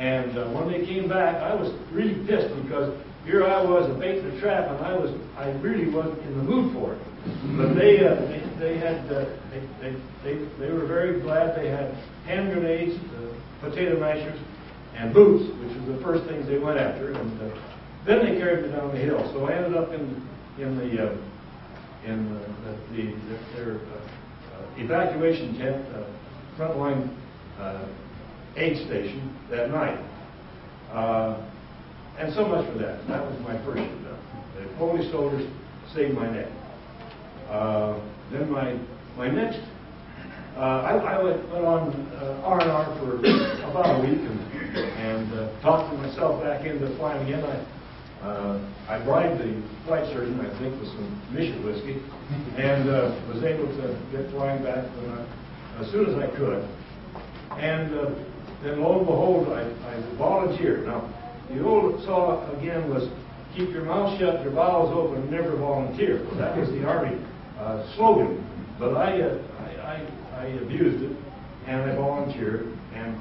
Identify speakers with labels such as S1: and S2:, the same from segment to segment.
S1: And when they came back, I was really pissed because here I was baiting a trap, and I really wasn't in the mood for it. But they were very glad. They had hand grenades, potato mashers, and boots, which was the first things they went after. And then they carried me down the hill. So I ended up in their evacuation tent, frontline aid station that night. And so much for that. That was my first ship. The Polish soldiers saved my neck. Then my next, I went on R&R for about a week and talked myself back into flying again. I bribed the flight surgeon, I think, with some mission whiskey, and was able to get flying back as soon as I could. And then lo and behold, I volunteered. Now, the old saw again was keep your mouth shut, your bowels open, never volunteer. That was the Army slogan. But I abused it, and I volunteered. And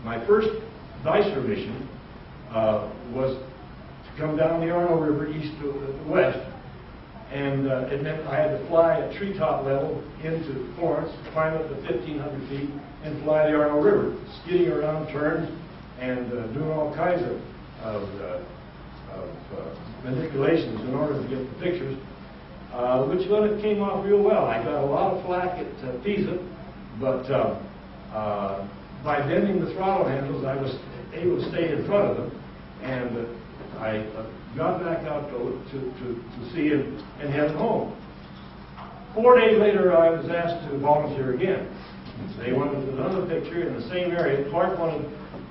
S1: my first Dicer mission was to come down the Arno River east to west. And it meant I had to fly at treetop level into Florence, climb up to 1,500 feet, and fly the Arno River, skidding around turns and doing all kinds of manipulations in order to get the pictures, which when it came off real well. I got a lot of flack at Pisa, but by bending the throttle handles, I was able to stay in front of them, and I got back out to see him and head home. 4 days later, I was asked to volunteer again. They wanted another picture in the same area. Clark wanted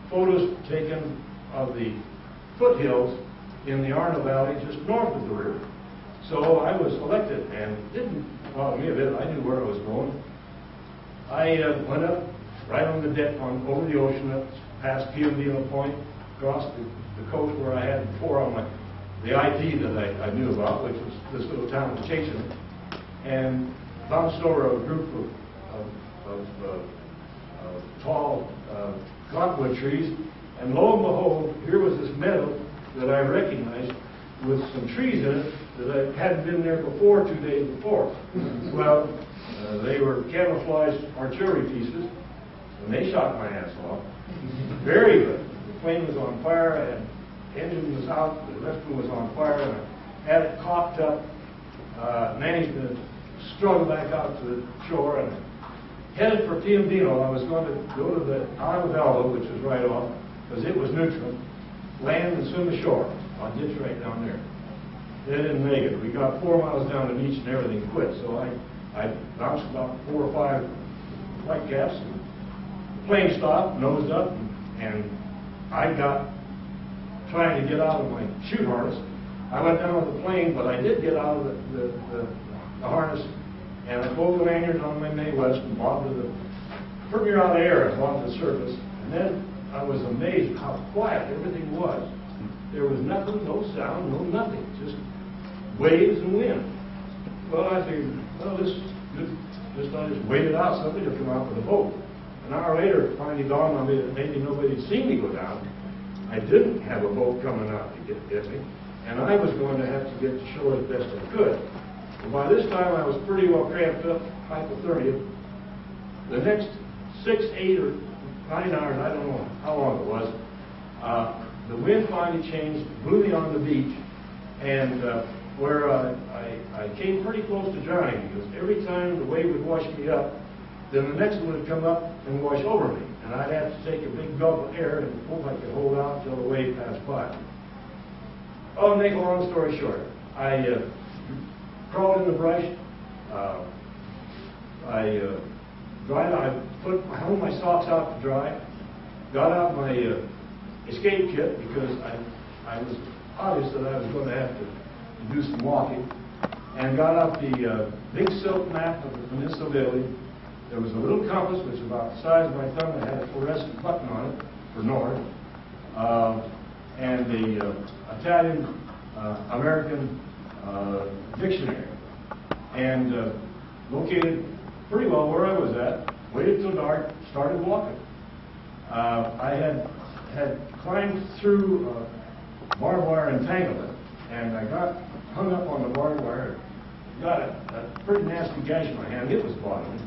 S1: photos taken of the foothills in the Arno Valley just north of the river. So I was selected, and it didn't bother me a bit. I knew where I was going. I went up right on the deck over the ocean, up past Piombino Point, across the coast where I had before on the IP that I knew about, which was this little town of Chechen, and bounced over a group of tall cottonwood trees, and lo and behold, here was this meadow that I recognized with some trees in it that I hadn't been there before 2 days before. Well, they were camouflaged artillery pieces, and they shot my ass off. Very good. The plane was on fire, and the engine was out, the left one was on fire, and I had it cocked up, managed to struggle back out to the shore, and headed for Piombino. I was going to go to the Isle of Elba, which was right off, because it was neutral, land and swim ashore. I'll ditch right down there. They didn't make it. We got 4 miles down the beach and everything quit. So I bounced about 4 or 5 white caps. And the plane stopped, nosed up, and I got trying to get out of my chute harness. I went down with the plane, but I did get out of the harness, and I pulled the lanyard on my Mae West and bobbed to the premier out of air and bobbed to the surface. And then I was amazed how quiet everything was. There was nothing, no sound, no nothing, just waves and wind. Well, I figured, well, this I just waited out, somebody would come out with a boat. An hour later, it finally dawned on me that maybe nobody had seen me go down. I didn't have a boat coming out to get me, and I was going to have to get to shore as best I could. Well, by this time, I was pretty well cramped up, hypothermia. The next 6, 8, or 9 hours, I don't know how long it was, the wind finally changed, blew me on the beach, and where I came pretty close to drowning, because every time the wave would wash me up, then the next one would come up and wash over me, and I'd have to take a big gulp of air and hope I could hold out until the wave passed by. Oh, to make a long story short, I crawled in the brush, I hung my socks out to dry, got out my escape kit because I was obvious that I was going to have to do some walking, and got out the big silk map of the Peninsula of Italy. There was a little compass, which was about the size of my thumb, that had a fluorescent button on it for north, and the Italian-American dictionary, and located pretty well where I was at. Waited till dark, started walking. I had climbed through barbed wire entanglement, and I got hung up on the barbed wire. Got a pretty nasty gash in my hand. It was bothering me.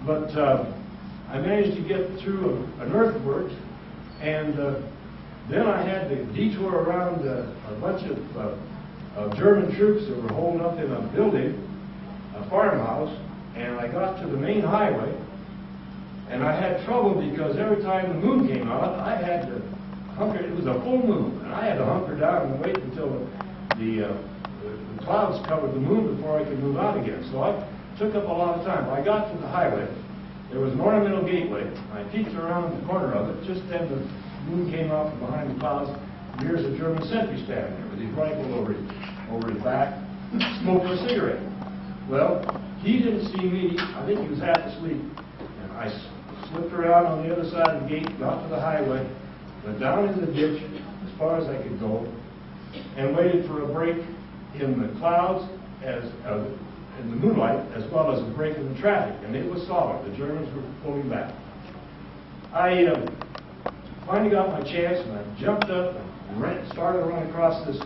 S1: But I managed to get through an earthworks, and then I had to detour around a bunch of German troops that were holed up in a building, a farmhouse, and I got to the main highway, and I had trouble because every time the moon came out, I had to hunker. It was a full moon, and I had to hunker down and wait until the clouds covered the moon before I could move out again. So I took up a lot of time. I got to the highway. There was an ornamental gateway. I peeked around the corner of it. Just then the moon came out from behind the clouds. And here's a German sentry standing there with his rifle over his back, smoking a cigarette. Well, he didn't see me. I think he was half asleep. And I slipped around on the other side of the gate, got to the highway, went down in the ditch as far as I could go, and waited for a break in the clouds, in the moonlight, as well as a break in the traffic. And it was solid. The Germans were pulling back. I finally got my chance, and I jumped up and started running across this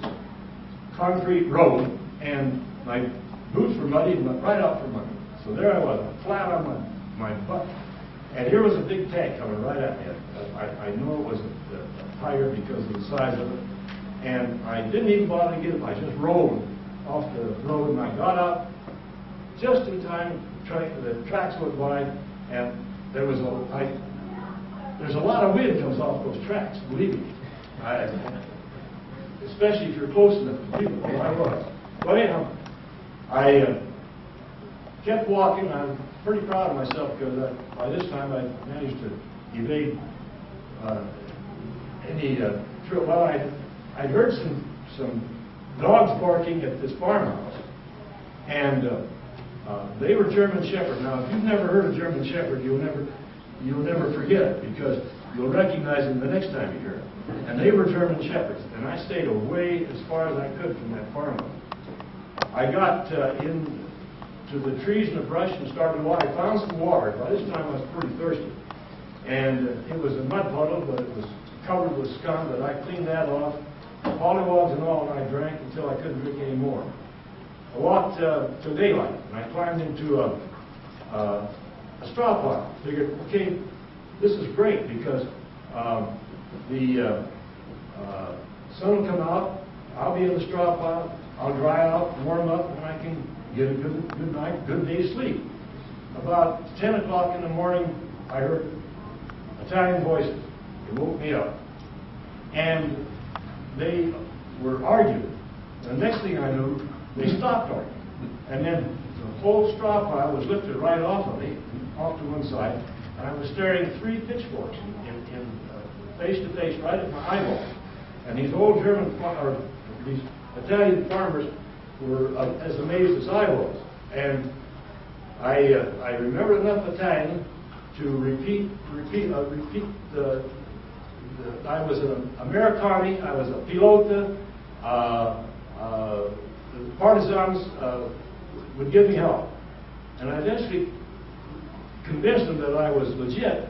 S1: concrete road, and my boots were muddy and went right out from under me. So there I was, flat on my butt. And here was a big tank coming right at me. I know it was a Tiger because of the size of it. And I didn't even bother to get it. I just rolled off the road, and I got out just in time. The tracks went by, and there's a lot of wind comes off those tracks, believe me. Especially if you're close enough to people. Well, I was. But anyhow, I kept walking. I'm pretty proud of myself because by this time I managed to evade any trip. Well, I'd heard some dogs barking at this farmhouse, and they were German Shepherd. Now, if you've never heard of German Shepherd, you'll never forget it because you'll recognize them the next time you hear it. And they were German Shepherds, and I stayed away as far as I could from that farmhouse. I got into the trees and the brush and started walking. I found some water. By this time, I was pretty thirsty, and it was a mud puddle, but it was covered with scum. But I cleaned that off, pollywogs and all, and I drank until I couldn't drink any more. I walked till daylight, and I climbed into a straw pile. Figured, okay, this is great because the sun will come out, I'll be in the straw pile, I'll dry out, warm up, and I can get a good night, good day's sleep. About 10 o'clock in the morning, I heard Italian voices. It woke me up. And they were arguing. The next thing I knew, they stopped arguing. And then the whole straw pile was lifted right off of me, off to one side, and I was staring 3 pitchforks face to face right at my eyeballs. And these old these Italian farmers were as amazed as I was. And I remembered enough Italian to repeat I was an Americani, I was a pilota, the partisans would give me help. And I eventually convinced them that I was legit,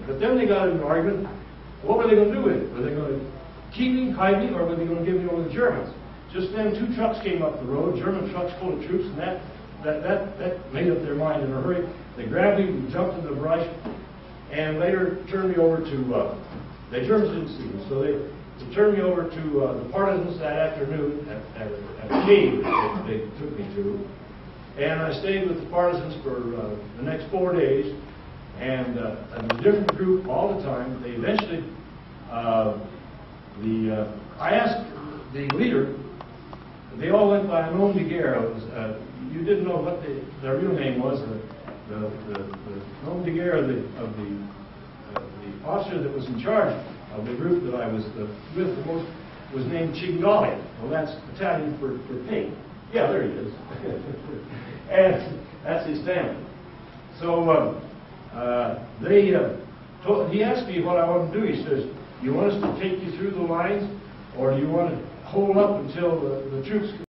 S1: but then they got into an argument. What were they going to do with it? Were they going to keep me, hide me, or were they going to give me over to the Germans? Just then 2 trucks came up the road, German trucks full of troops, and that made up their mind in a hurry. They grabbed me, we jumped in the brush, and later turned me over to, the Germans didn't see me, so they turned me over to the partisans that afternoon at a cave that they took me to. And I stayed with the partisans for the next 4 days, and a different group all the time. They eventually, I asked the leader, they all went by Nom de Guerre. You didn't know what their real name was. The Nom de Guerre of the officer that was in charge of the group that I was with the most was named Cingoli. Well, that's Italian for pig. Yeah, there he is. And that's his family. So he asked me what I wanted to do. He says, "You want us to take you through the lines, or do you want to hold up until the troops